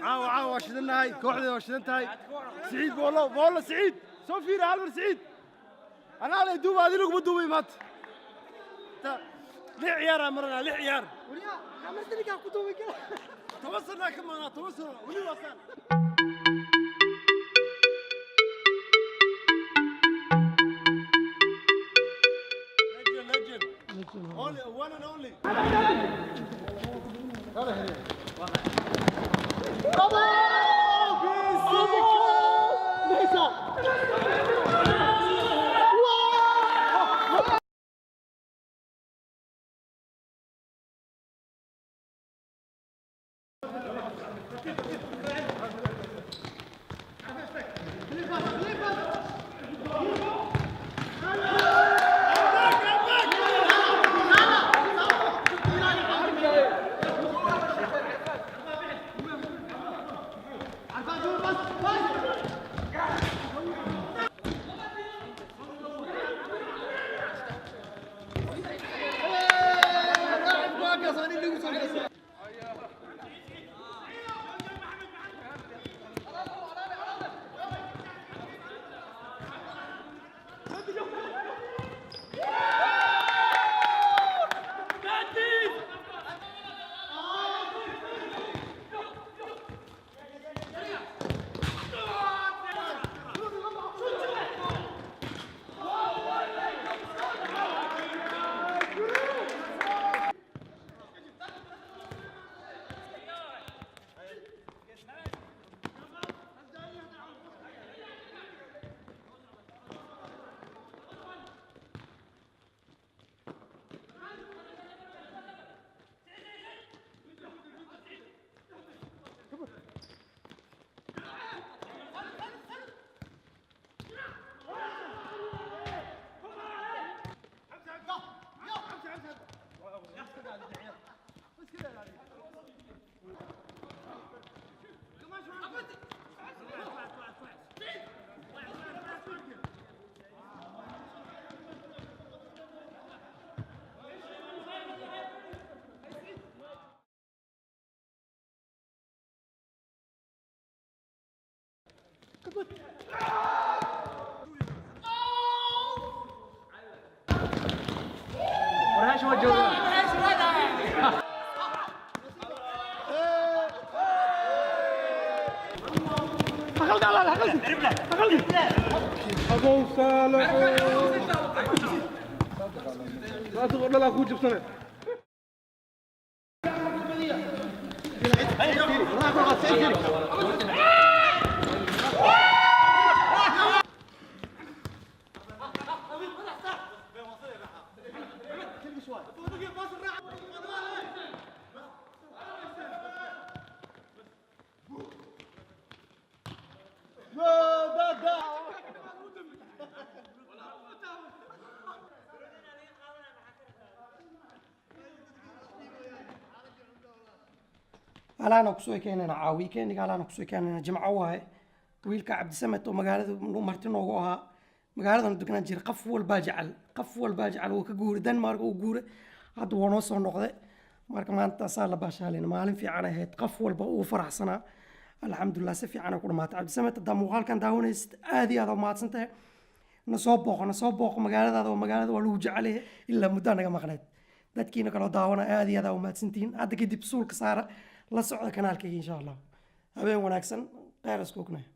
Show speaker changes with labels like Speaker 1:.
Speaker 1: عاو وشدنا هاي كوحدة وشدنا هاي سعيد والله سعيد صوفي راه سعيد انا على دوب هذه لو بدوي مات لي عيار مرنا لي عيار وليا عملت لي كاع بدوي كاع توصلنا كمان توصلنا ولي وصل Only one and only.
Speaker 2: ورهاش وجهه
Speaker 1: أخلد على أخلد أبو صالح لا تقول لا أخوك بسنة
Speaker 3: alaana kusoo keenana caawi keeniga alaana kusoo keenana jimco waaye wiilka cabdisamed oo magaalada marti noogu ahaa magaaladan degnaan jira qof walbaa jecel wuu ka guuray Denmark uu guuray hadda wuu noo soo noqday marka maanta saa la baashaalin maalin fiican ahayd qof walba uu faraxsanaa alxamdulillah si fiican ku dhamaatay cabdisamed hadda muuqaalkan daawanaysid aad iyo aad u mahadsantahay na soo booqo magaaladaada oo magaalada waa lagu jecel yahay ilaa muddo naga maqnayd dadkiina kala daawana aad iyo aad u mahadsantihiin hadda kadib suulka saara la socda kanaalkayga insha Allah habeen wanaagsan khayr isku ognahay